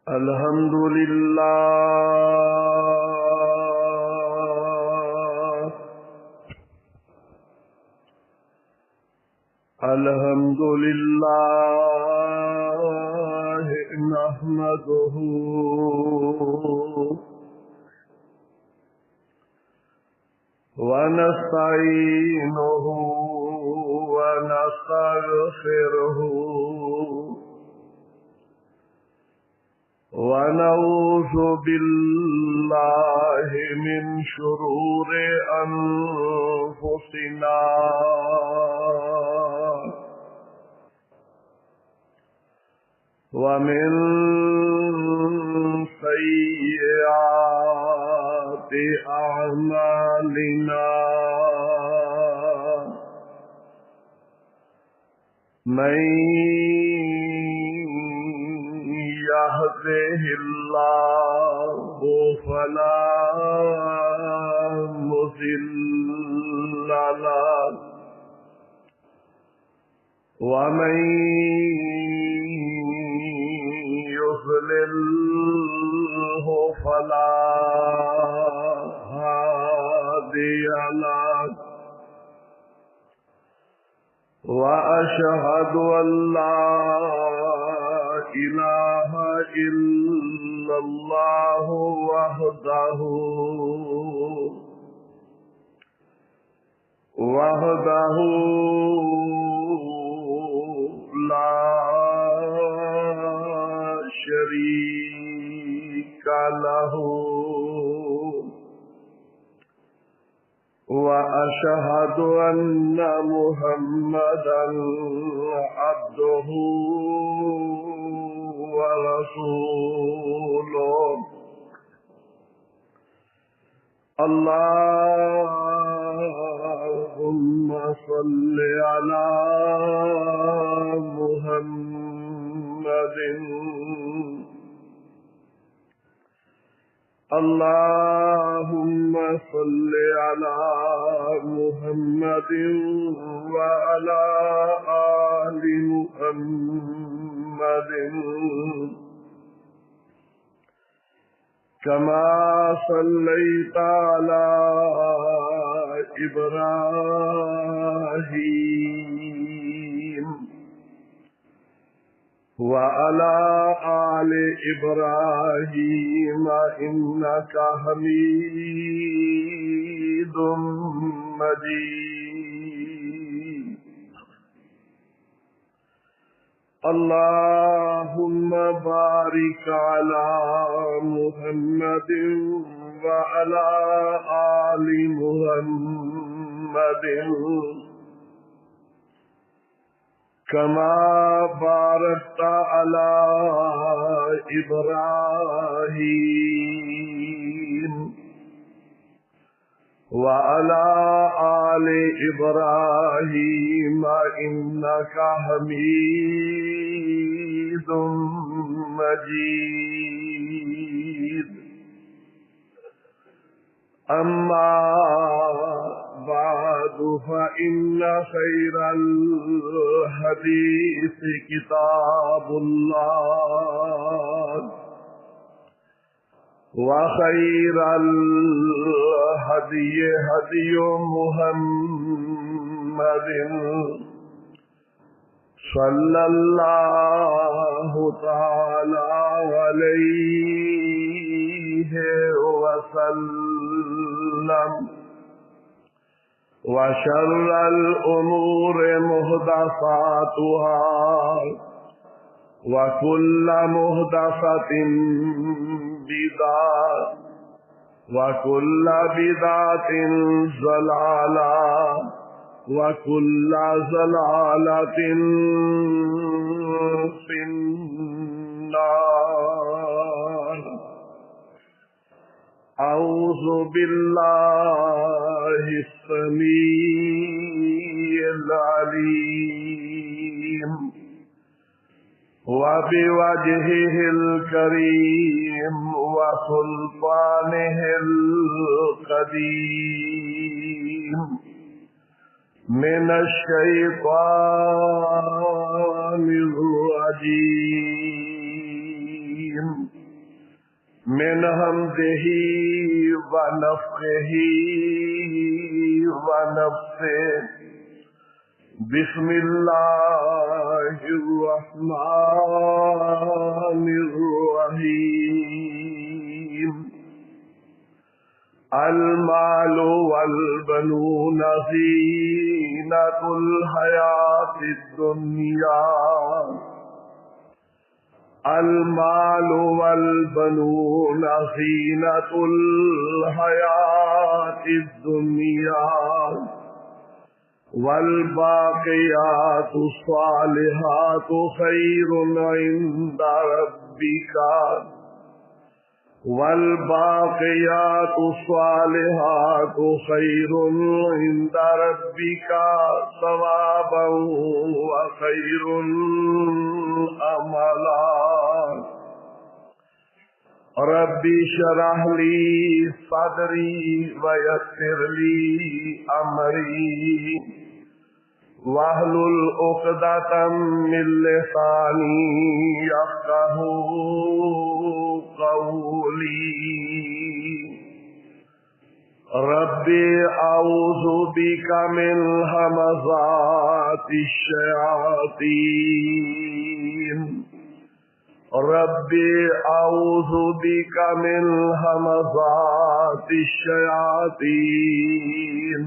الحمد لله الحمد لله نحمده ونستعينه ونستغفره ونعوذ بالله من شرور أنفسنا ومن سيئات أعمالنا من يهده الله فلا مضل له ومن يضلله فلا هادي له وأشهد أن لا إله إلا الله وحده لا شريك له وأشهد أن محمدا عبده ورسوله اللهم صل على محمد اللهم صل على محمد وعلى آل محمد كما صليت على إبراهيم وعلى آل إبراهيم إنك حميد مجيد اللهم بارك على محمد وعلى آل محمد كما باركت على إبراهيم وعلى آل إبراهيم إنك حميد مجيد أما بعد فإن خير الحديث كتاب الله وخير الهدي هدي محمد صلى الله تعالى عليه وسلم وشر الأمور محدثاتها وكل محدثة بدعة وكل بدعة ضلالة وكل ضلالة في النار. أعوذ بالله السميع العليم وبوجهه الكريم وسلطانه القديم من الشيطان الرجيم. من حمده ونفخه ونفثه بسم الله الرحمن الرحيم المال والبنون زينة الحياة الدنيا المال والبنون زينة الحياة الدنيا والباقيات الصالحات خير عند ربك والباقيات الصالحات خير عند ربك ثوابا وخير املا ربي اشرح لي صدري ويسر لي امري واحلل عقدة من لساني يفقهوا قولي ربي أعوذ بك من همزات الشياطين ربي أعوذ بك من همزات الشياطين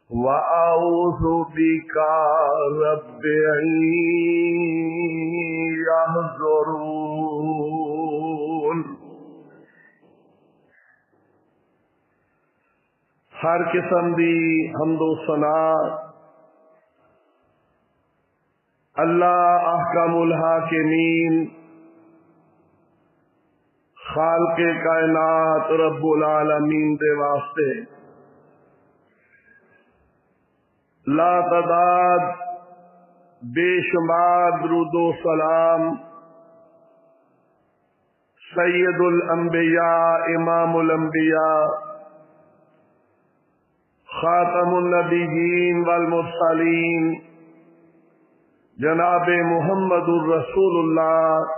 وأعوذ بك رب أن يحضرون ہر قسم دی حمد و ثنا اللہ احکم الحاکمین خالق کائنات رب العالمین دے واسطے لا تعداد بے شمار درود و سلام سید الانبیاء امام الانبیاء خاتم النبیین والمرسلین جناب محمد الرسول اللہ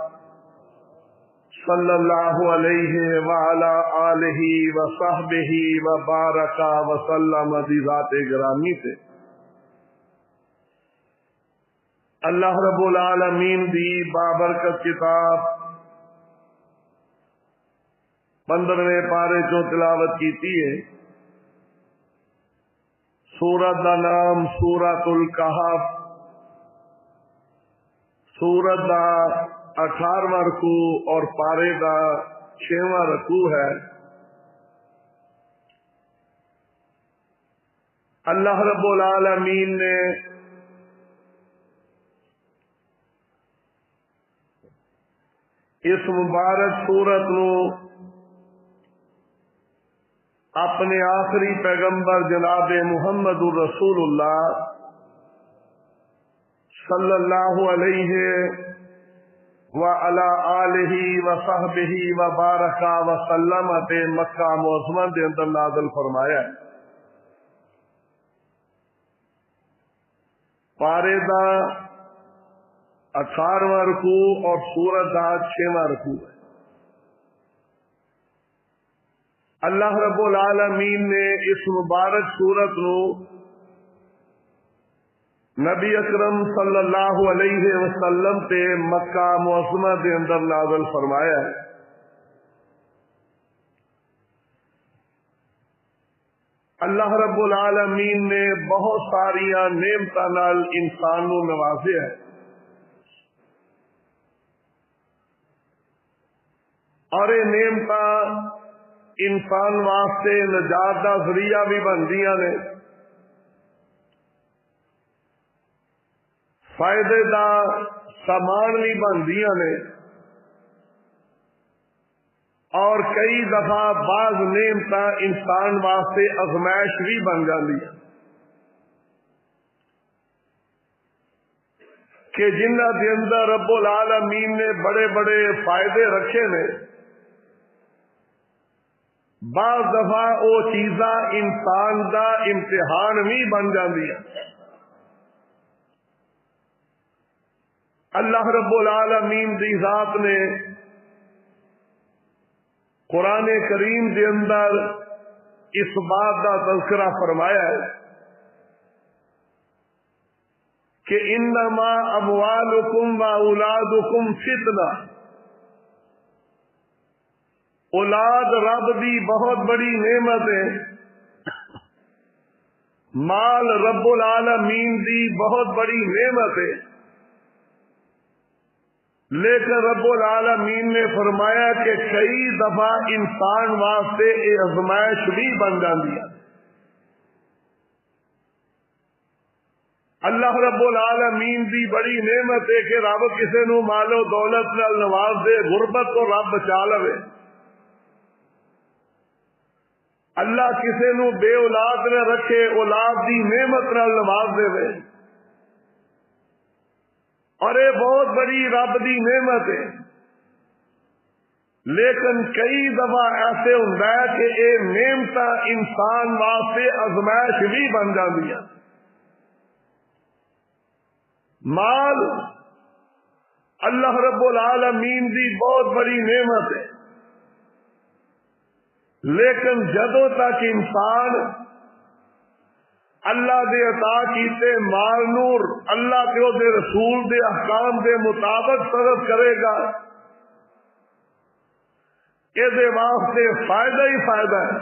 صلی اللہ علیہ وعلا آلہ وصحبہ وبارک وسلم دی ذات گرامی سے اللہ رب العالمین دی بابرکت کتاب 15ویں پارے چوں تلاوت کیتی ہے سورت دا نام سورت الکہف سورت دا 18واں رکوع اور پارے دا 6واں رکوع ہے اللہ رب العالمین نے اس مبارک سورت نو اپنے آخری پیغمبر جناب محمد الرسول اللہ صلی اللہ علیہ وعلا آلہ وصحبہ وبارک وسلم تے مکہ معظمہ دے اندر نازل فرمایا ہے پارے دا 18واں رکوع اور سورت دا 6واں رکوع ہے اللہ رب العالمین نے اس مبارک سورت نو نبی اکرم صلی اللہ علیہ وسلم تے مکہ معظمہ دے اندر نازل فرمایا ہے اللہ رب العالمین نے بہت ساری نعمتاں نال انسان نو نوازیا ہے اور یہ نعمتاں انسان واسطے نجات دا ذریعہ بھی بندیاں نے فائدے دا سامان بھی بندیاں نے اور کئی دفعہ بعض نعمتاں انسان واسطے ازمائش بھی بن جاندی کہ جنہ دے اندر رب العالمین نے بڑے بڑے فائدے رکھے نے بعض دفعہ وہ چیزاں انسان دا امتحان بھی بن جاندی ہیں اللہ رب العالمین دی ذات نے قرآن کریم دے اندر اس بات کا تذکرہ فرمایا ہے کہ انما اموالکم و اولادکم فتنہ، اولاد رب دی بہت بڑی نعمت ہے، مال رب العالمین دی بہت بڑی نعمت ہے، لیکن رب العالمین نے فرمایا کہ کئی دفعہ انسان واسطے یہ آزمائش بھی بن جاتی ہے۔ اللہ رب العالمین دی بڑی نعمت ہے کہ رب کسی نو مال و دولت نال نواز دے، غربت کو رب بچا لوے۔ اللہ کسی نو بے اولاد نہ رکھے، اولاد دی نعمت نال نواز دے، اور یہ بہت بڑی رب دی نعمت ہے۔ لیکن کئی دفعہ ایسے ہوتا ہے کہ یہ نعمت انسان واسطے آزمائش بھی بن جاتی ہے۔ مال اللہ رب العالمین دی بہت بڑی نعمت ہے، لیکن جدوں تک انسان اللہ دے عطا کیتے مال نور اللہ کے دے رسول دے احکام دے مطابق صرف کرے گا، یہ واسطے فائدہ ہی فائدہ ہے۔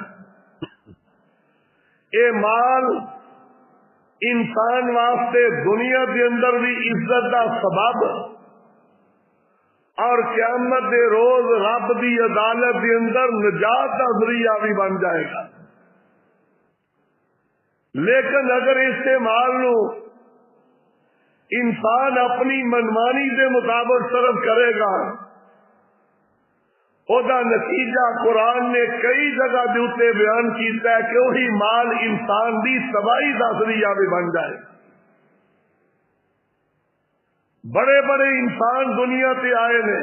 یہ مال انسان واسطے دنیا کے اندر بھی عزت کا سبب اور قیامت دے روز رب دی عدالت کے اندر نجات کا ذریعہ بھی بن جائے گا۔ لیکن اگر استعمال نو انسان اپنی منمانی کے مطابق صرف کرے گا، او دا نتیجہ قرآن نے کئی جگہ دے اوتے بیان کیتا ہے کہ وہی مال انسان دی تباہی دا ذریعہ بھی بن جائے۔ بڑے بڑے انسان دنیا تے آئے نے،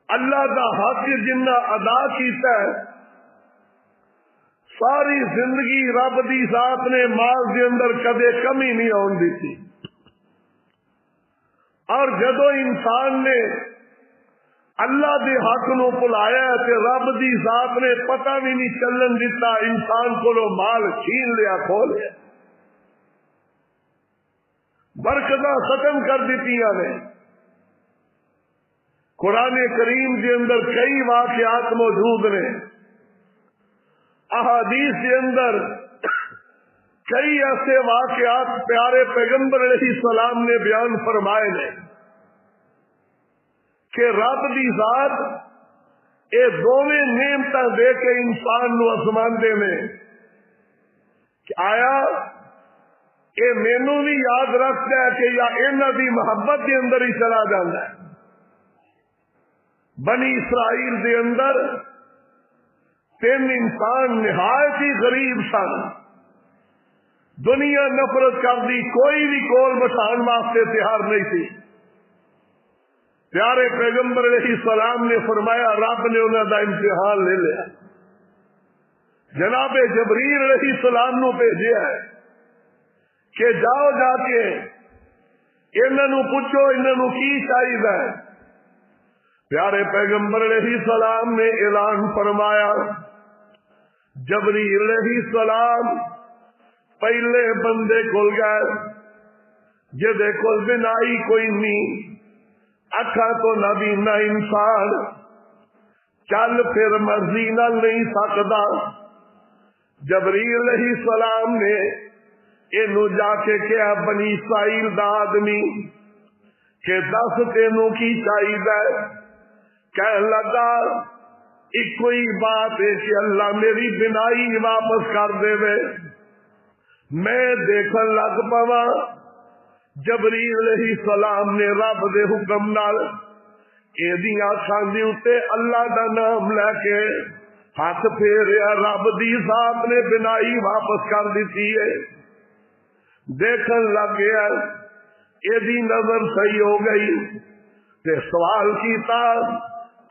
اللہ دا حق جنہ ادا کیتا ہے، ساری زندگی رب دی ذات نے مال دے اندر کدے کمی نہیں آن دیتی، اور جدو انسان نے اللہ دے حق نو بلایا تے رب دی ذات نے پتہ بھی نہیں چلن دیتا، انسان کو مال چھین لیا، کھو لیا، برکتاں ختم کر دیتی نے۔ قرآن کریم کے اندر کئی واقعات موجود نے، احادیث کے اندر کئی ایسے واقعات پیارے پیغمبر علیہ السلام نے بیان فرمائے نے کہ رب دی ذات یہ دونوں نعمتاں دے کے انسان نو آزماندے نے کہ آیا یہ مینوں بھی یاد رکھتا ہے کہ یا انہاں دی محبت کے اندر ہی چلا جاتا ہے۔ بنی اسرائیل دے اندر 3 انسان نہایت ہی غریب سن، دنیا نفرت کر دی، کوئی بھی کول بٹھان واسطے تیار نہیں تھی۔ پیارے پیغمبر علیہ السلام نے فرمایا، رب نے انہوں کا امتحان لے لیا، جناب جبریل علیہ السلام نو بھیجیا ہے کہ جاؤ جا کے انہوں پوچھو انہوں کی چاہیے۔ پیارے پیغمبر علیہ السلام نے اعلان فرمایا، جبریل علیہ السلام پہلے بندے کول گئے جدے کول بنائی کوئی نہیں، اکھا تو نبی نہ انسان، چل پھر مرضی نہ نہیں سکتا۔ جبریل علیہ السلام نے اینو جا کے کہا بنی اسرائیل دا آدمی کہ دس تینوں کی چاہیے؟ کہنے لگا ایک کوئی بات ہے کہ اللہ میری بنائی واپس کر دے وے۔ میں دیکھن لگ پوا جبریل علیہ السلام نے رب دے حکم نال ایدی آنکھاں دے اوتے اللہ دا نام لے کے ہاتھ پھیریا، رب دی ذات نے بنائی واپس کر دیتی ہے۔ دیکھن لگ گیا ایدی نظر صحیح ہو گئی تے سوال کیتا،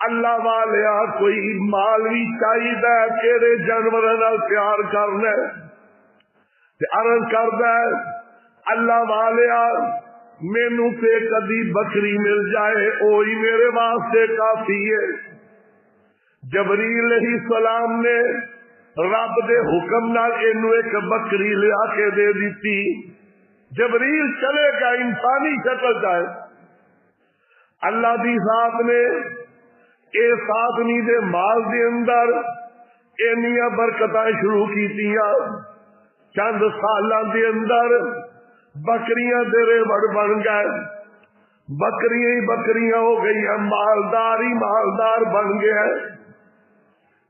اللہ والیا کوئی مال بھی چاہیے کیڑے جانور نال پیار کرنا؟ عرض کردا اللہ والیا مینوں تے کدی بکری مل جائے وہی میرے واسطے کافی ہے۔ جبریل علیہ السلام نے رب دے حکم نال اینو ایک بکری لیا کے دے دیتی. جبریل چلے گا انسانی شکل چاہے. اللہ دی ذات نے اس آدمی دے مال دے اندر اینیاں برکتاں شروع کیتیاں. چند سالاں دے اندر بکریاں دے ریوڑ بن گئے. بکریاں ہی بکریاں ہو گئی ہیں. مالدار ہی مالدار بن گئے.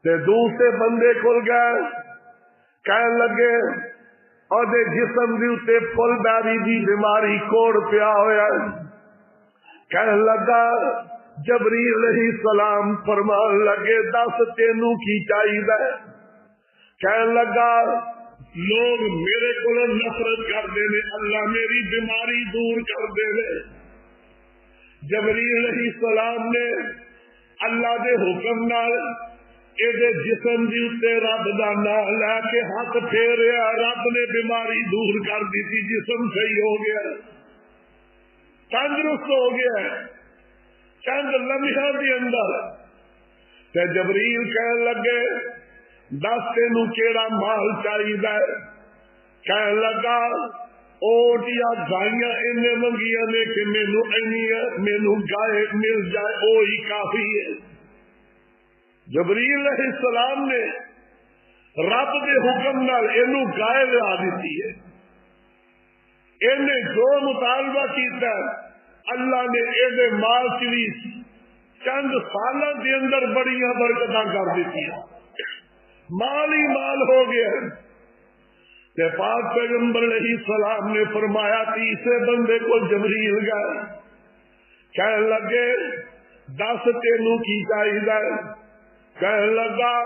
تے دوسرے بندے کھل گئے. کہنے لگے اور دے جسم دی اتے پھل بیری دی بیماری کوڑ پیا ہویا. کہنے لگا جبریل علیہ السلام فرمان لگے دس تینوں کی چاہیے. کہنے لگا لوگ میرے کو نفرت کر دے نے, اللہ میری بیماری دور کر دے نے. جبریل علیہ السلام نے اللہ دے حکم نال اے جسم دی اتے رب دا نام لے کے ہاتھ پھیریا. رب نے بیماری دور کر دی تھی. جسم صحیح ہو گیا, تندرست ہو گیا چند لمحوں کے اندر. تے جبریل کہنے لگے دس تینوں کیڑا مال چاہیے. کہنے لگا اوٹ یا گائیاں انہیں منگیاں نے کہ مینو گائے مل جائے وہی کافی ہے. جبریل علیہ السلام نے رب کے حکم نال اینو گائے لیا دیتی ہے. انہیں جو مطالبہ کیتا ہے اللہ نے اے مال چلی چند سالوں کے اندر بڑیاں برکتاں کر دیتی ہیں. مال ہی مال ہو گیا. تے پاک پیغمبر علیہ السلام نے فرمایا تیسرے بندے کو جبریل گئے. کہنے لگے دس تینوں کی چاہیے. کہنے لگا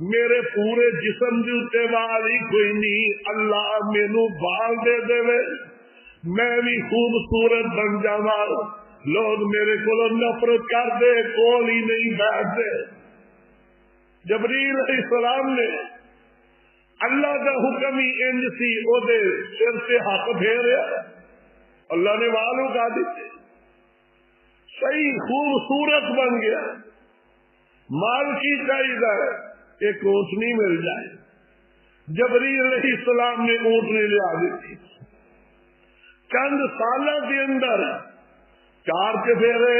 میرے پورے جسم کے اتنے وال ہی کوئی نہیں, اللہ مینو بال دے دے میں بھی خوبصورت بن جاواں. لوگ میرے کو نفرت کر دے کول ہی نہیں بیٹھتے. جبریل علیہ السلام نے اللہ کا حکم ہی انج سی او دے سر سے ہاتھ پھیریا, اللہ نے وال اگا دیتے. صحیح خوبصورت بن گیا. مال کی چاہیے ایک اونٹنی مل جائے. جبریل علیہ السلام نے اونٹنی لیا دیتی. چند سالوں کے اندر چار کے پھیرے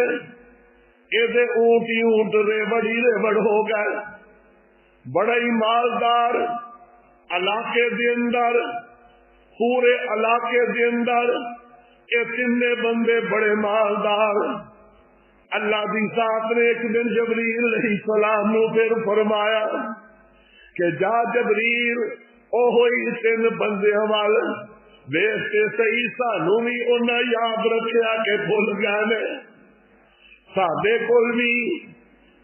یہ اونٹ ہی اونٹ ریوڑ ہی ریوڑ ہو گئے. بڑا ہی مالدار علاقے دے اندر, پورے علاقے دے اندر یہ تین بندے بڑے مالدار. اللہ دی ذات نے ایک دن جبریل علیہ السلام نو پھر فرمایا کہ جا جبریل اوہی تین بندے وال ویستے صحیح سانو بھی انہیں یاد رکھیا کہ بھول گئے نے. سادے کول بھی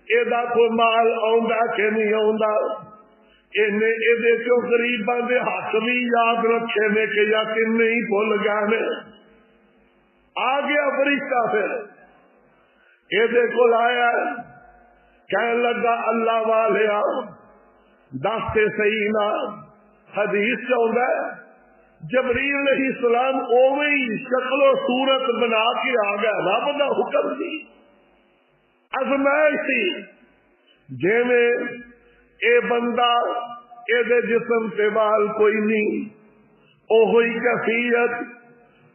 ایدا کوئی مال آؤندا کہ نہیں آؤندا. انہیں ایدے کیوں غریباں دے ہاتھ بھی یاد رکھے نے کہ یا کہ نہیں بھول گئے نے. آ گیا فرشتہ پھر یہ کو لایا. کہنے لگا اللہ والیا دستے صحیح نہ حدیث چاہتا ہے. جبریل علیہ السلام اوویں ہی شکل و صورت بنا کے آ گیا. رب دا حکم سی, ازمائش سی. جیویں اے بندہ اے جسم سے بال کوئی نہیں, اوہی کیفیت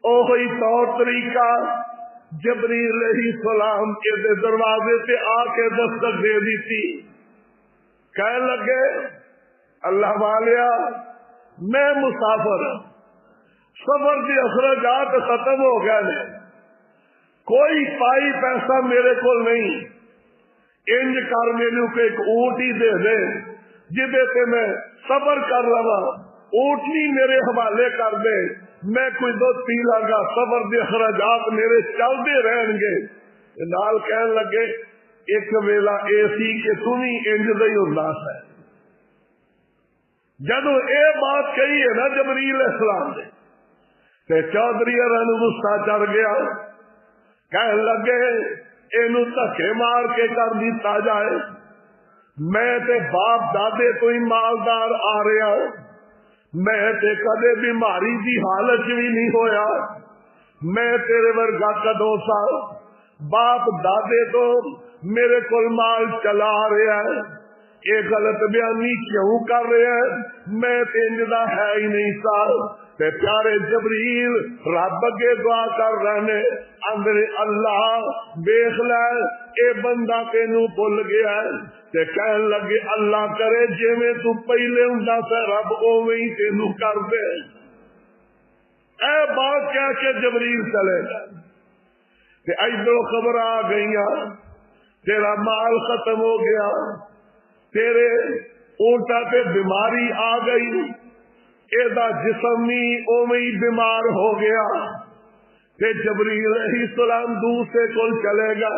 اوہی طور طریقہ. جبریل علیہ السلام کے دروازے سے آ کے دستک دے دی تھی. کہنے لگے اللہ والیا میں مسافر, سفر کے اخراجات ختم ہو گئے, کوئی پائی پیسہ میرے کو نہیں. انج کر میرے کو ایک اونٹ ہی دے دے جدے سے میں سفر کر رہا. اونٹنی میرے حوالے کر دے, میں کوئی دو پی لگا, سفر کے اخراجات میرے چلتے رہن گے. نال کہنے لگے ایک ویلا اے سی کہ تمہیں انج دا ہی ہوندا ہے. جدو اے بات کہی ہے نا جبریل علیہ السلام نے تے چودھری رن غصہ چڑھ گیا. کہنے لگے اینو دھکے مار کے کر دیتا جائے. میں تے باپ دادے تو ہی مالدار آ رہا, میں تے کدے بیماری دی حالت بھی نہیں ہویا. میں تیرے ورگا کدوں سا باپ دادے تو میرے کو مال چلا رہا ہے، یہ غلط بیانی کیوں کر رہے ہیں؟ میں تینجدہ ہے ہی نہیں سا۔ تے پیارے جبریل رب اگے دعا کر رہے نے، اندر اللہ دیکھ لے اے بندہ تینوں بھول گیا ہے۔ تے کہن لگے اللہ کرے جویں تو پہلے ہوندا سی رب اوویں ہی تینوں کر دے۔ اے بات کہہ کے جبریل چلے گئے تے ادھروں خبر آ گئیاں تیرا مال ختم ہو گیا، تیرے اونٹا پہ بیماری آ گئی، ایدا جسم نہیں اوویں ہی بیمار ہو گیا۔ تے جبریل علیہ السلام دوسرے کول چلے گا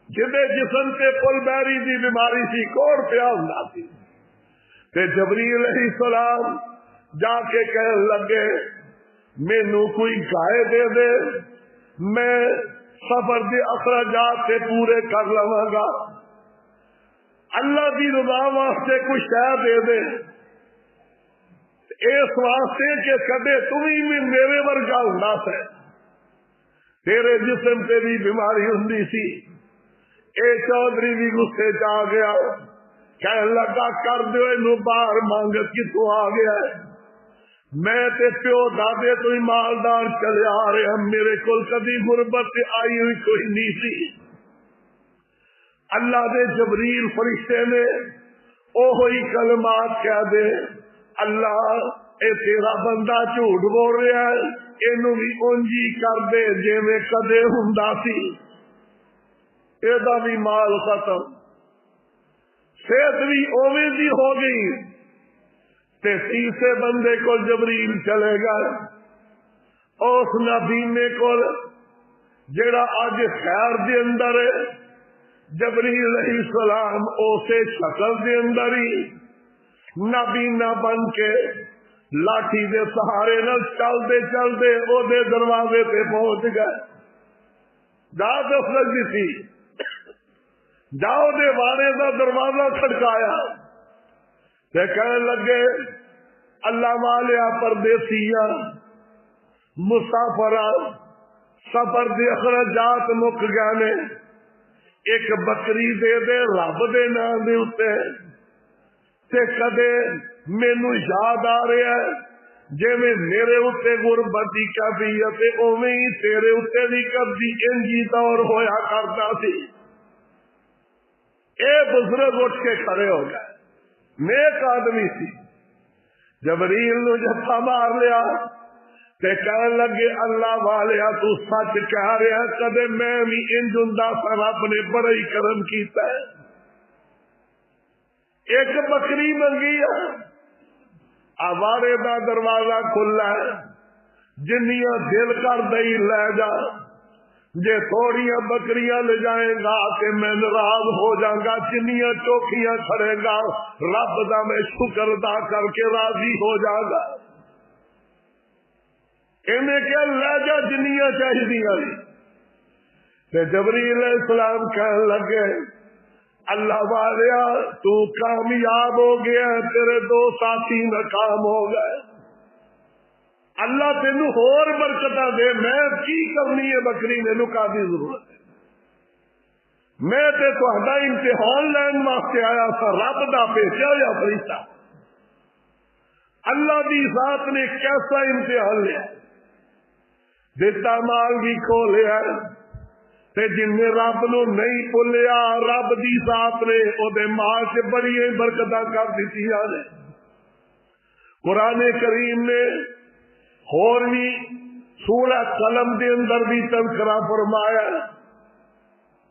جدے جسم تے کل بیری دی بیماری سی، کوڑ پیا ہوندا سی۔ تے جبریل علیہ السلام جا کے کہن لگے مینوں کوئی گائے دے دے، میں سفر دے اخراجات سے پورے کر لواں گا، اللہ دی رضا واسطے کچھ شے دے دے، اس واسطے کہ کدے تم ہی میرے ورگا ہوندا سی، تیرے جسم تے بھی بیماری ہوندی سی۔ اے چودھری بھی غصے چ آ گیا، کہن لگا کر دیو اینو باہر، مانگت کتوں آ گیا ہے؟ میں تے پیو دادے تو ہی مالدار چلے آ رہے ہیں، میرے کول کبھی غربت آئی ہوئی کوئی نہیں سی۔ اللہ دے جبریل فرشتے نے اوہی کلمات کہہ دے، اللہ اے تیرا بندہ جھوٹ بول رہا ہے، اینو بھی اونجی کر دے جویں کدے ہوندا سی، ایدا بھی مال ختم، صحت بھی اوویں دی ہو گئی۔ تے تیسرے بندے کو جبریل چلے گا اس نبینے کو جڑا اج خیر دے اندر ہے، جبریل علیہ السلام اسے شکل دے اندر ہی نابینا بن کے لاٹھی دے سہارے نال چلدے چلدے او دے دروازے پہ پہنچ گئے۔ داد افرج تھی، جاؤ دے بارے دا دروازہ کھڑکایا تے کہنے لگے اللہ والیا پردیسیا مسافرہ سفر دے اخراجات مک گئے نے، ایک بکری دے دے رب دے نام دے اتے تے کدے مینوں یاد آ رہا ہے جویں میرے اتے غربت دی کیفیت اوویں ہی تیرے اتے بھی کبھی انجی دور ہویا کرتا سی۔ اے بزرگ اٹھ کے کھڑے ہو گئے، نیک آدمی سی، جبریل نو جفا مار لیا تے کہنے لگے اللہ والیا تو سچ کہہ رہا، کدے میں بھی انج ہوندا سا، رب نے بڑا ہی کرم کیتا ہے۔ ایک بکری منگی ہے، آوارے دا دروازہ کھلا ہے، جنیاں دل کر دئی لے جا، جے تھوڑیاں بکریاں لے جائیں گا کہ میں ناراض ہو جاؤں گا، جنیاں چوکیاں کھڑے گا رب دا میں شکر ادا کر کے راضی ہو جاؤں گا۔ انہیں کیا لے جا جنیاں چاہیے۔ تے جبریل علیہ السلام کہنے لگے اللہ والیا تو کامیاب ہو گیا، تیرے دو ساتھی ناکام ہو گئے، اللہ تینوں ہور برکتاں دے، میں کی کرنی ہے بکری مینوں کافی ضرورت ہے، میں تے تہاڈا امتحان لین واسطے آیا تھا، رب دا بھیجا ہویا فرشتہ۔ اللہ دی ذات نے کیسا امتحان لیا، دیتا مال بھی کھو لیا، تے جن نے رب نو نہیں بھولیا رب دی ذات نے او دے مال سے بڑی برکتاں کر دتیاں نے۔ قرآن کریم نے اور بھی سورہ قلم دے اندر بھی تذکرہ فرمایا،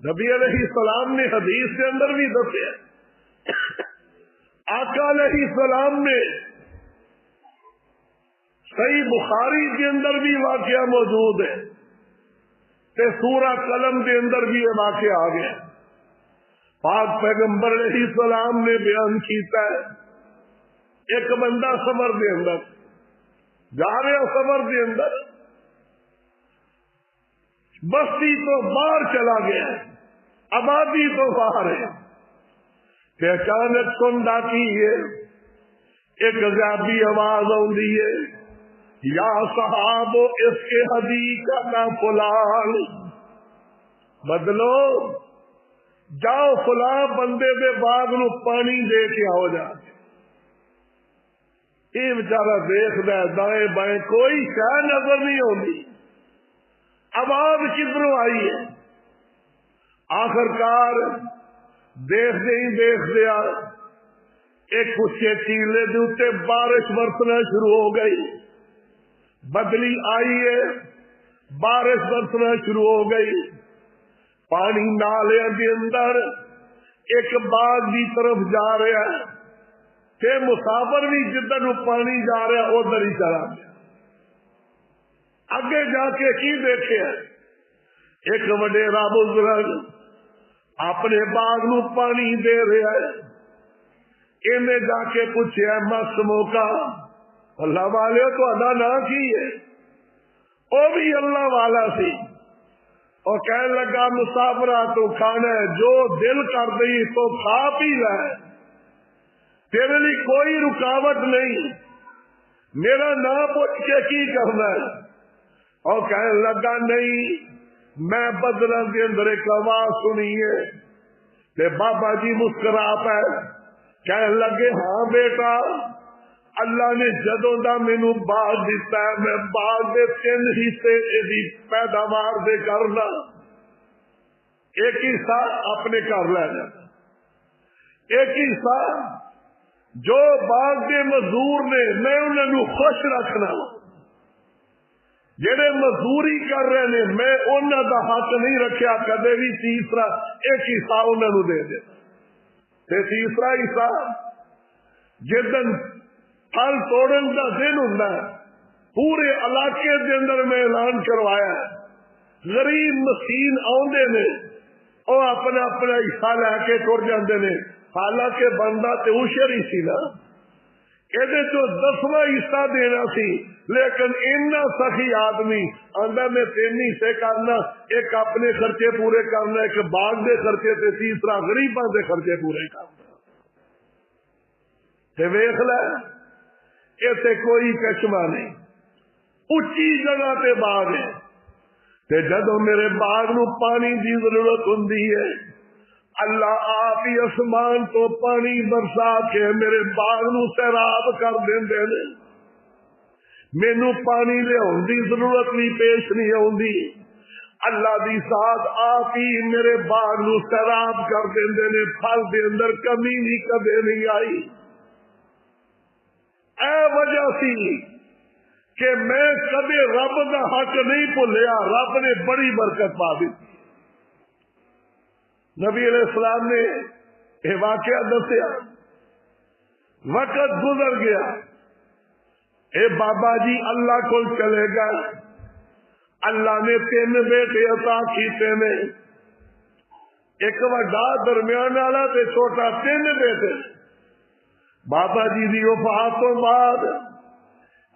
نبی علیہ السلام نے حدیث کے اندر بھی دسیا، آقا علیہ السلام نے صحیح بخاری کے اندر بھی واقعہ موجود ہے، تے سورہ قلم کے اندر بھی یہ واقعہ آ گیا۔ پاک پیغمبر علیہ السلام نے بیان کیتا ہے، ایک بندہ سفر دے اندر جا رہا، سفر دے اندر بستی تو باہر چلا گیا، آبادی تو باہر ہے، کہ اچانک سندا کی ہے ایک غیبی آواز آندی ہے، یا صحابو اس کے حدیقہ کا فلان، بدلو جاؤ فلاں بندے دے باغ نو پانی دے کے آؤ جا کے. یہ بچارا دیکھتا ہے دائیں بائیں کوئی شہ نظر نہیں آتی. آواز کدھروں آئی ہے؟ آخرکار دیکھتے ہی دیکھتے ایک اچھے ٹیلے کے اتنے بارش برسنا شروع ہو گئی. بدلی آئی ہے، بارش برسنا شروع ہو گئی. پانی نالے کے اندر ایک باغ کی طرف جا رہا ہے کہ مسافر بھی جدھر پانی جا رہا ادھر ہی چلا گیا. اگے جا کے کی دیکھے ایک وڈیرا بزرگ اپنے باغ نو پانی دے رہا ہے. انہیں جا کے پوچھا مس موقع اللہ والے تو نام کی ہے؟ وہ بھی اللہ والا سی اور کہنے لگا مسافرہ تو کھانا ہے، جو دل کر دی تو کھا پی لے، تیرے لیے کوئی رکاوٹ نہیں، میرا نام پوچھ کے کی کرنا ہے. اور کہنے لگا نہیں، میں بدلوں کے اندر ایک آواز سنی ہے کہ بابا جی مسکرا پہ کہنے لگے ہاں بیٹا، اللہ نے جدوں دا مینوں باغ دیتا ہے میں باغ دے 3 حصے دی پیداوار دے کرنا. ایک حصہ اپنے گھر لے جانا، ایک حصہ جو باغ کے مزدور نے میں انہوں نے خوش رکھنا. جڑے مزدوری کر رہے ہیں میں انہوں دا حق نہیں رکھیا کدے بھی. تیسرا ایک حصہ انہوں دے دینا تے تیسرا حصہ جدن پھل توڑن کا دن ہوں پورے علاقے کے اندر میں اعلان کروایا غریب مسکین آدھے نے وہ اپنا اپنا حصہ لے کے تر جاندے نے. حالانکہ بندہ تے اشر ہی سی نا، یہ 10واں حصہ دینا سی، لیکن اتنا سخی آدمی آندا میں 3 حصے کرنا، ایک اپنے خرچے پورے کرنا، ایک باغ دے خرچے تے تیسرا غریباں دے خرچے پورے کرنا. تے ویکھ لے ایسے کوئی کشمہ نہیں، اچھی جگہ تے باغ ہے. تے جدو میرے باغ نو پانی دی ضرورت ہوندی ہے اللہ آپ ہی آسمان تو پانی برسا کے میرے باغ نو سیراب کر دیندے نے. مینو پانی لیاون دی ضرورت بھی پیش نہیں آندی، اللہ دی ذات آپ ہی میرے باغ نو سیراب کر دیندے نے. پھل دے اندر کمی بھی کدے نہیں آئی. اے وجہ سی کہ میں کبھی رب کا حق نہیں بھولیا، رب نے بڑی برکت پا دی. نبی علیہ السلام نے یہ واقعہ دسیا، وقت گزر گیا، اے بابا جی اللہ کو چلے گئے. اللہ نے 3 بیٹے عطا کیتے نے، ایک وڈا درمیان والا تے چھوٹا، 3 بیٹے. بابا جی دی وفات تو بعد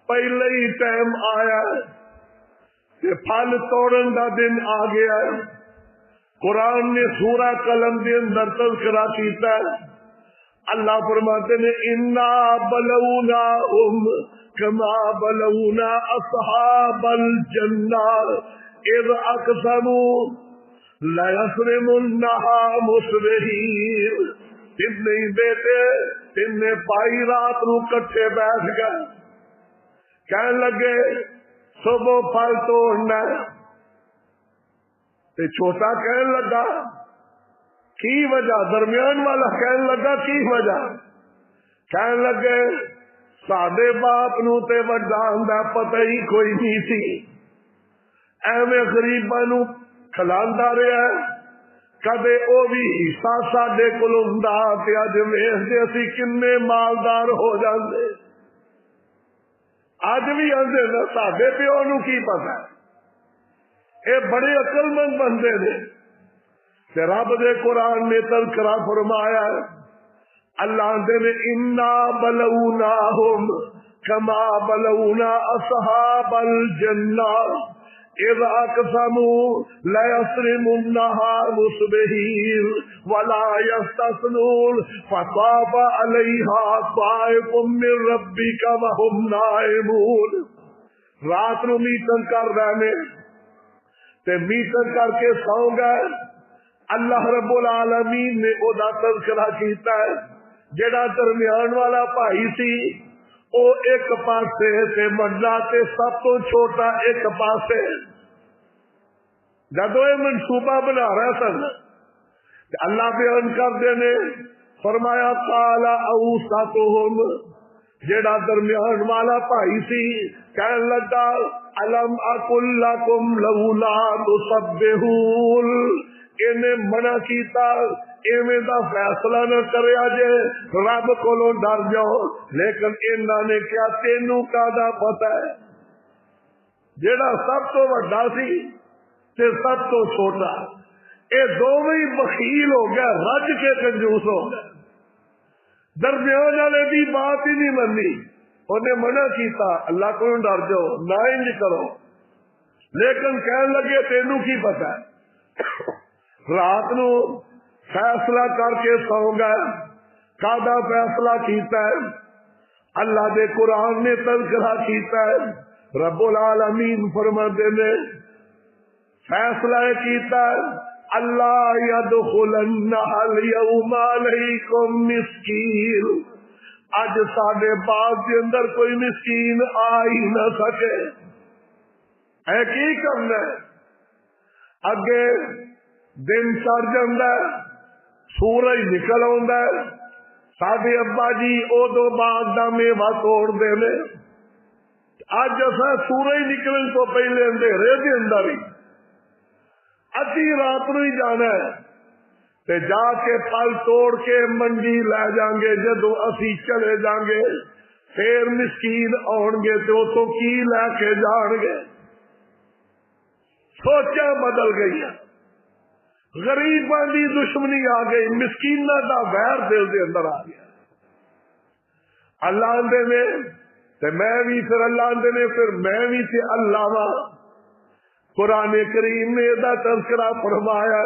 پہلے ہی ٹائم آیا کہ پھل توڑن دا دن آ گیا. قرآن نے سورہ قلم کے اندر تذکرہ کیتا ہے. اللہ فرماتے نے انا بلوناہم کما بلونا اصحاب الجنہ اذ اقسموا لیصرمنها مصبحین. 3 بیٹے 3 پائی رات نو کٹھے بیٹھ گئے، کہنے لگے صبح پھل توڑنا. تے چھوٹا کہنے لگا کی وجہ، درمیان والا کہنے لگا کی وجہ. کہنے لگے ساڈے باپ نو تے وڈان دا پتہ ہی کوئی نہیں سی، ایویں غریباں نو کھلاندا رہا، کدے او بھی حصہ ساڈے کول ہوندا تے اج ویکھدے اسی کنے مالدار ہو جاندے. اج بھی آندے نا ساڈے پیو نو کی پتہ. اے بڑے عقل مند بندے نے. تے رب دے قرآن نے تذکرہ فرمایا اللہ دے نے انا بلوناہم کما بلونا اصحاب الجنہ اذ اقسموا لیصرمنها مصبحین ولا یستثنون فطاف علیہا طائف من ربک وهم نائمون. رات نو میٹنگ کر رہے نے، تے میٹر کر کے سو گئے. اللہ رب العالمین نے او دا تذکرہ کیتا ہے جڑا درمیان والا بھائی سی او ایک پاسے تے بڑا تے سب تو چھوٹا ایک پاسے. جدو یہ منصوبہ بنا رہے سن اللہ بیان کر دینے فرمایا قال اوسطہم جڑا درمیان والا بھائی سی کہنے لگا الم اقل لکم لولا تسبحون. انہیں منع کیتا ایویں دا فیصلہ نہ کریا جے رب کولوں ڈر جاؤ لیکن انہاں نے کیا تینوں کادا پتہ ہے جڑا سب تو بڑا سی تے سب تو چھوٹا اے دونوں ہی بخیل ہو گیا رج کے کنجوس ہو گئے. درمیان والے دی بات ہی نہیں منی انہیں منع کیتا اللہ کو ڈر جاؤ نہ انج کرو لیکن کہنے لگے تینوں کی پتہ ہے. رات نو فیصلہ کر کے سو گئے. کادا فیصلہ کیتا ہے اللہ دے قرآن نے تذکرہ کیتا ہے. رب العالمین فرماتے نے فیصلہ کیتا ہے اللہ یدخلن اليوم علیکم مسکین. اج ساڈے باغ کے اندر کوئی مسکین آ ہی نہ سکے. اے کی کرنا ہے اگے دن چڑھ جاندہ ہے سورج نکل آندا ہے ساڈے ابا جی ادو باغ دا میوہ توڑ دے نے. اج اساں سورج نکلن تو پہلے اندھیرے دے اندر ہی ادھی رات نو ہی جانا ہے تے جا کے پھل توڑ کے منڈی لے جائیں گے. جدو اسی چلے جائیں گے پھر مسکین آن گے تو اتوں کی لے کے جان گے. سوچا بدل گئی غریباں دی دشمنی آ گئی مسکیناں دا ویر دل دے اندر آ گیا. اللہ آندے نے تے میں بھی پھر اللہ آندے نے پھر میں بھی تے اللہ وا. قرآن کریم نے دا تذکرہ فرمایا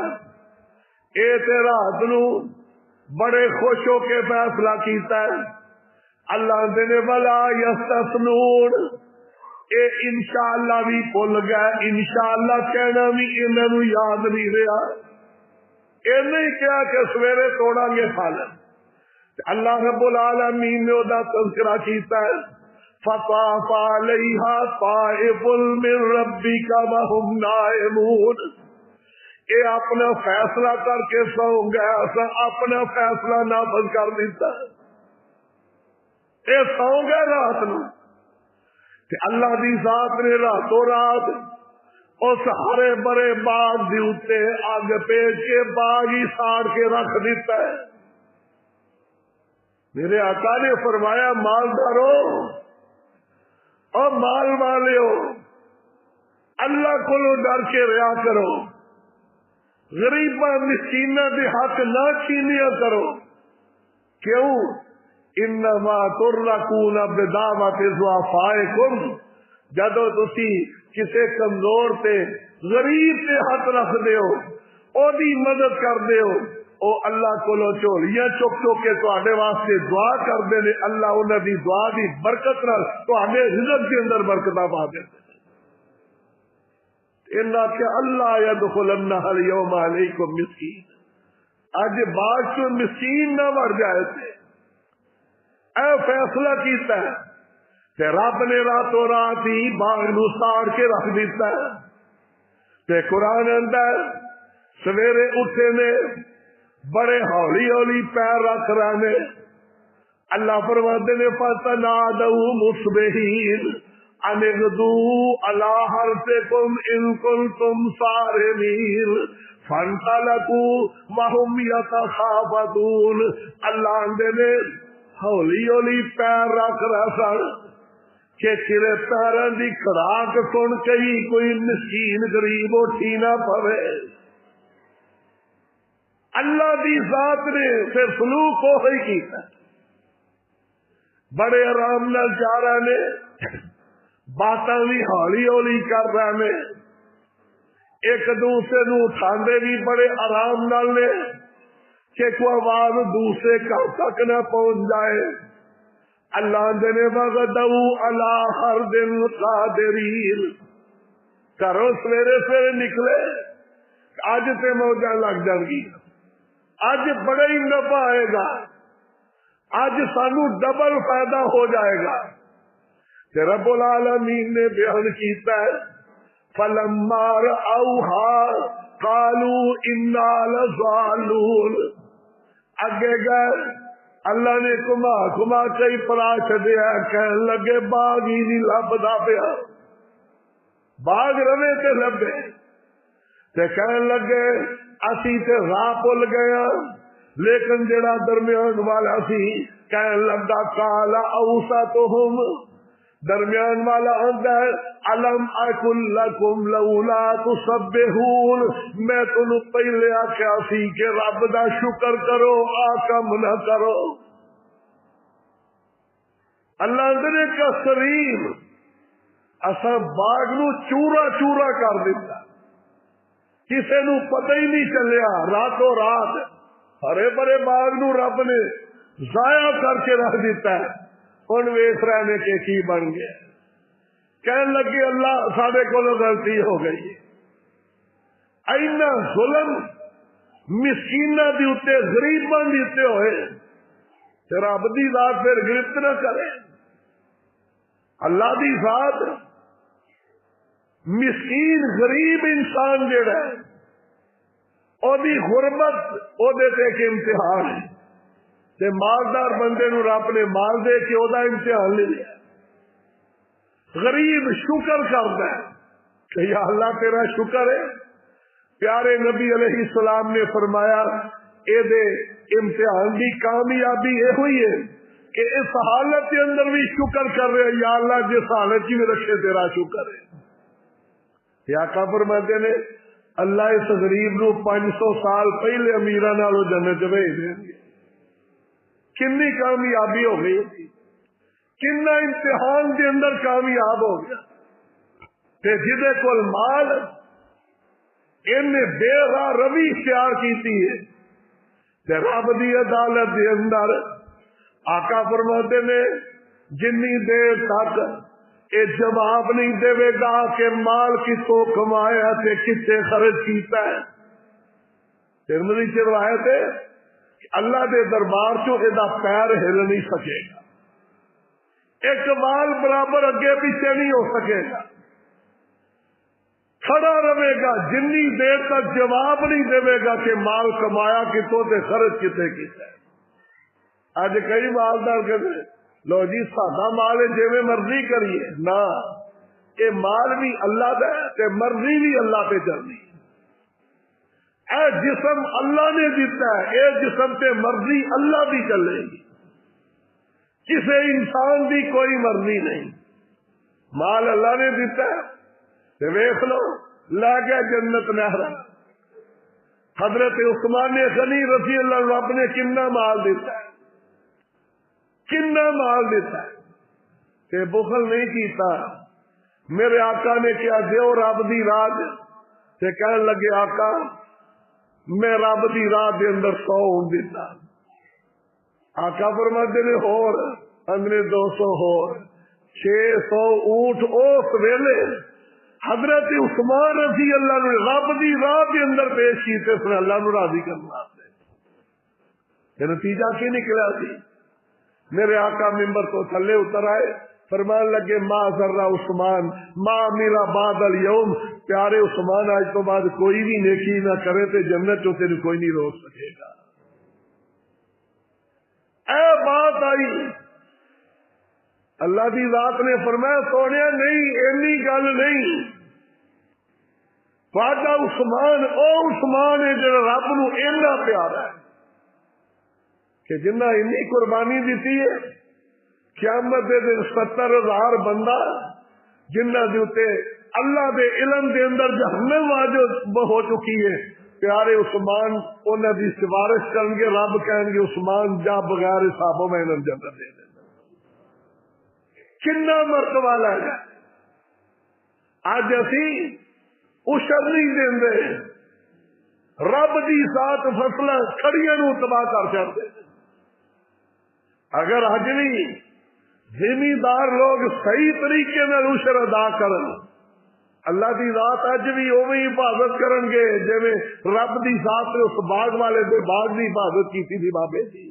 اے تے رات نو بڑے خوش ہو کے فیصلہ کیتا ہے. اللہ آندے نے ولا یستثنون اے انشاءاللہ بھی بھول گئے انشاءاللہ کہنا بھی انہاں نوں یاد نہیں رہا. اے نہیں کہا کہ سویرے توڑا گے پھل. اللہ رب العالمین نے دا تذکرہ کیتا ہے فطاف علیہا طائف من ربک وہم نائمون. اے اپنا فیصلہ کر کے سو گیا اپنا فیصلہ نافذ کر دیتا. اے سو گئے رات نو کہ اللہ دی ذات نے راتوں رات اس ہرے برے باغ دی اتے اگ پیچ کے باغ ہی ساڑ کے رکھ دیتا ہے. میرے آقا نے فرمایا مالدارو اور مال والے ہو اللہ کو ڈر کے رہا کرو. غریباں مسکیناں دے حق نہ چھینیا کرو. کیوں انما ترکون بدعوت ضعفائکم. جدو تسی کسے کمزور تے غریب تے ہاتھ رکھ دیو او دی مدد کر دیو او اللہ کولو چولیاں چک چک کے تواڈے واسطے دعا کر دے نے. اللہ انہاں دی دعا دی برکت نال تواڈے رزق کے اندر برکتاں پا دے. انہاں کہ اللہ یدخلن اليوم علیکم مسکین. اج باغ چ مسکین نہ مر جائے تھے اے فیصلہ کیتا ہے کہ رب نے راتوں رات ہی باغ نو ساڑ کے رکھ دیتا ہے. تے قرآن اندر سویرے اٹھے نے بڑے ہولی ہولی پیر رکھ رہے نے. اللہ فرماتے نے فتنادوا مصبحین ان اغدوا علی حرثکم ان کنتم صارمین فانطلقوا وهم یتخافتون. اللہ اندے نے ہولی ہولی پیر رکھ رہا سن کہ کلے پیروں کی کھڑاک سن کے ہی کوئی مسکین غریب اٹھی نہ پوے. اللہ دی ذات نے پھر سلوک ہو ہی کیتا. بڑے آرام نال جا رہے نے باتاں بھی ہولی ہولی کر رہے نے ایک دوسرے نو اٹھاندے بھی بڑے آرام نال نے کہ کوئی آواز دوسرے گھر تک نہ پہنچ جائے. اللہ نے وغدوا علی حرد قادرین. گھروں سویرے سویرے نکلے اج تے موجاں لگ جان گی، اج بڑا ہی نفع آئے گا، اج سانو ڈبل فائدہ ہو جائے گا۔ تے رب العالمین نے بیان کیتا ہے فلما رأوها قالوا انا لضالون، اگے گئے اللہ نے کما کئی پرا چڈیا، کہن لگے باغ ہی نہیں لبدا پیا، باغ روے تے لبے، تے کہن لگے اسی تے راہ بھول گیا، لیکن جڑا درمیان والا سی کہن لگا کالا اوسطہم، درمیان والا آندا ہے الم اقل لکم لولا تسبحون، میں تنوں پہلے آکھیا سی کہ رب دا شکر کرو آ کم نہ کرو۔ اللہ نے کا کریم اساں باغ نو چورا چورا کر دیتا، کسے نو پتہ ہی نہیں چلیا، راتوں رات ہرے بھرے باغ نو رب نے ضائع کر کے رکھ دیتا ہے۔ ہن ویکھ رہے نے کہ کی بن گیا، کہنے لگے اللہ ساڈے کولوں غلطی ہو گئی، اینا ظلم مسکیناں دی اتے غریباں دی اتے ہوئے تے رب دی ذات پھر گرفت نہ کرے۔ اللہ دی ذات مسکین غریب انسان جڑا ہے او دی غربت او دے تے ایک امتحان ہے، تے مالدار بندے نو رب نے مال دے کے او دا امتحان لے لیا۔ غریب شکر کرتا ہے کہ یا اللہ تیرا شکر ہے، پیارے نبی علیہ السلام نے فرمایا اے دے امتحان کی کامیابی یہ ہوئی ہے کہ اس حالت کے اندر بھی شکر کر رہے یا اللہ جس حالت کی بھی رکھے تیرا شکر ہے۔ یا کا فرماتے نے اللہ اس غریب نو 500 سال پہلے امیراں نالوں جنت بھیج دیں گے۔ کنی کامیابی ہو گئی تھی، کنا امتحان کے اندر کامیاب ہو گیا، تے جدے کول مال ان بے راہ روی اختیار کیتی ہے تے رب دی عدالت دے اندر آقا فرماتے نے جنی دیر تک اے جواب نہیں دے گا کہ مال کتوں کمایا تے کتے خرچ کیتا ہے، ترمذی کی روایت ہے اللہ دے دربار چو ادا پیر ہل نہیں سکے گا، ایک وال برابر اگے پیچھے نہیں ہو سکے گا، کھڑا رہے گا جنی دیر تک جواب نہیں دے گا کہ مال کمایا کتوں تے خرچ کتے کیتا ہے۔ اج کئی مالدار کہتے لو جی سادہ مال ہے جی مرضی کریے، نہ یہ مال بھی اللہ دا ہے تے مرضی بھی اللہ پہ چلنی، اے جسم اللہ نے دیتا ہے، اے جسم تے مرضی اللہ بھی چلے گی، کسی انسان دی کوئی مرضی نہیں، مال اللہ نے دیتا ہے تے ویکھ لو لا گیا جنت نہرا۔ حضرت عثمان غنی رضی اللہ عنہ رب نے کنا مال دیتا ہے، کنا مال دیتا ہے تے بخل نہیں کیتا۔ میرے آقا نے کیا دیو رب دی راہ تے کہنے لگے آقا میں رب دی راہ دے اندر 100 اونٹ دیتا، آقا فرماتے نے ہور اندرے 200 ہور 600 اونٹ اس ویلے حضرت عثمان رضی اللہ نے رب دی راہ دے اندر پیش کیتے پھر اللہ نو راضی کرنا تے نتیجہ کی نکلا سی۔ میرے آقا ممبر تو تھلے اتر آئے، فرمان لگے ما ذرہ عثمان ما میرا بعد الیوم، پیارے عثمان آج تو بعد کوئی بھی نیکی نہ کرے تے جنت چوں تیری کوئی نہیں روک سکے گا۔ اے بات آئی اللہ دی ذات نے فرمایا سونے نہیں اینی گل نہیں، تہاڈا عثمان او عثمان ہے جڑا رب نو اینا پیارا ہے کہ جنہ انی قربانی دیتی ہے، قیامت دے دن 70,000 بندہ جنہ دے اتے اللہ دے علم دے اندر جہنم واجب ہو چکی ہے، پیارے عثمان انہاں دی سفارش کرن گے، رب کہیں گے عثمان جا بغیر حسابوں میں انہاں جنت دے دے۔ کنا مرتبہ لے گا اج اسی اشر نہیں دیندے، رب دی ذات فصلاں کھڑیاں نو تباہ کر چھڑدے۔ اگر اج بھی زمیندار لوگ صحیح طریقے میں اشر ادا کرن، اللہ دی ذات اج بھی اوویں حفاظت کرن گے جویں رب دی ذات نے اس باغ والے دے باغ دی حفاظت کیتی تھی بابے جی.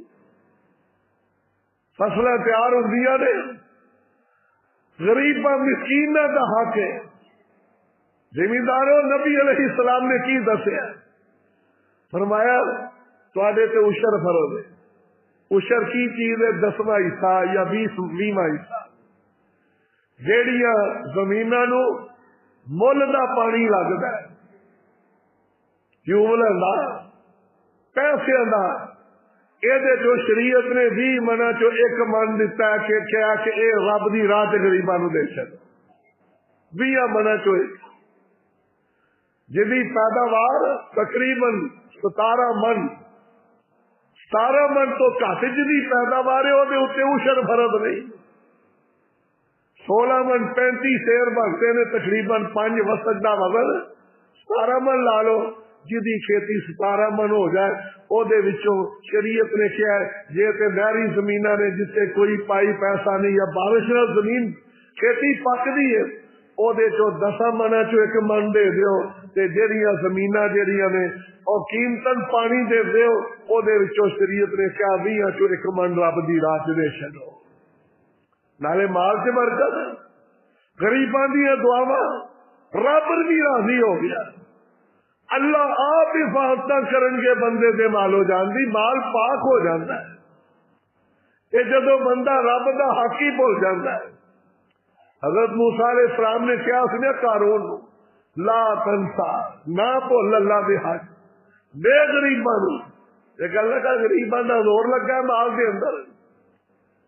فصلیں تیار ہوندیاں نے، غریباں مسکیناں دا حق ہے. زمینداروں نبی علیہ السلام نے کی دسیا؟ فرمایا تواڈے تے عشر فرض ہے. عشر کی چیز ہے؟ 10واں حصہ یا 20واں حصہ. جیڑیاں زمیناں نو مل دا پانی لگتا ہے، ٹیوبویل دا، پیسے دا، یہ جو شریعت نے 20 منہ چو 1 من دیتا ہے کہ کیا کہ اے رب دی راہ تے غریباں نو دے چھڈ. 20 منہ چو 1 جدی پیداوار تقریباً 17 من تو گھٹ جدی پیداوار ہے وہ عشر فرض نہیں. 16 من 35 سیر بنتے نے، تقریباً 5 وسط کا وزن 17 من لا لو. جدی کھیتی 17 من ہو جائے وہ شریعت نے کیا ہے جی تے نہری زمین نے جتنے کوئی پائی پیسہ نہیں یا بارش نہ زمین کھیتی پکتی ہے وہ 10 من چو 1 من دے دیو. جہاں زمین جہاں نے اور قیمتاً پانی دے دیو وہ شریعت نے کیا 20 چو 1 من رب دی راہ دے چھڈو. نالے مال سے برکت، غریباں دیا دعاواں، رب بھی راضی ہو گیا. اللہ آپ حفاظت کرن گے بندے دے مالو جان دی، مال پاک ہو جاتا ہے. یہ جدو بندہ رب دا حق ہی بھول جاتا ہے. حضرت موسیٰ علیہ السلام نے کیا سنیا قارون لا تنسا، نہ بھول اللہ دے حق دے غریباں نو. ایک اللہ کا غریباں دا زور لگا ہے مال دے اندر،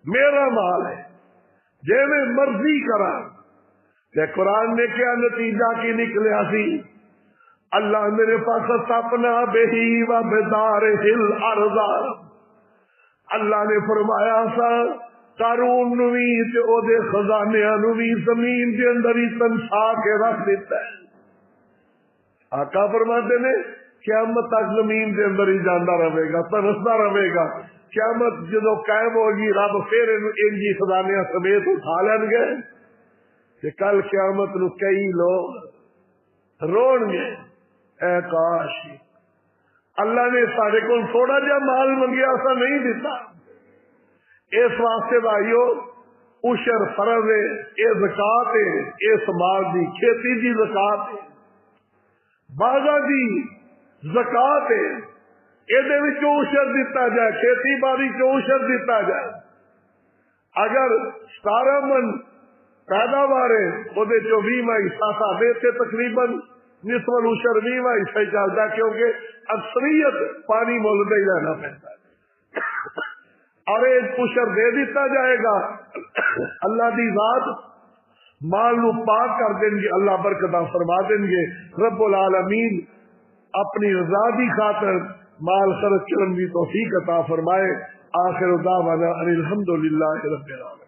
میرا مال ہے جے میں مرضی کرا. قرآن نے کیا نتیجہ کی نکلیا سی؟ اللہ میرے پاس اپنا بہی و بدار ہل ارض. اللہ نے فرمایا سا قارون نو وی تے او دے خزانیاں نو وی زمین دے اندر ہی تنسا کے رکھ دیتا ہے. آقا فرماتے نے قیامت تک زمین دے اندر ہی جاندا رہے گا، ترسدا رہے گا. قیامت جدو قائم ہوگی رب پھر انجی خزانے سمیت اٹھا لین گے کہ کل قیامت نو کئی لوگ رون گے اے کاش اللہ نے سارے کو تھوڑا جا مال منگیا سا نہیں دیتا. اس واسطے بھائیو عشر فرض ہے، یہ زکات ہے، اس مال دی کھیتی دی زکات ہے، باغاں دی زکات ہے. یہ عشر دیتا جائے، کھیتی باڑی چو عشر دیتا جائے. اگر 17 من پیداوار ہے وہ 20واں حصہ ساڈے تے تقریباً نصف العشر 20واں حصہ چلتا ہے کیونکہ اکثریت پانی مول دے ہی رہنا پڑتا ہے. اور ایک عشر دے دیتا جائے گا. اللہ دی ذات مال نو پاک کر دیں گے، اللہ برکتاں فرما دیں گے. رب العالمین اپنی رضا دی خاطر مال خرچ کرن دی توفیق عطا فرمائے. آخر دعوانا ان الحمدللہ رب العالمین.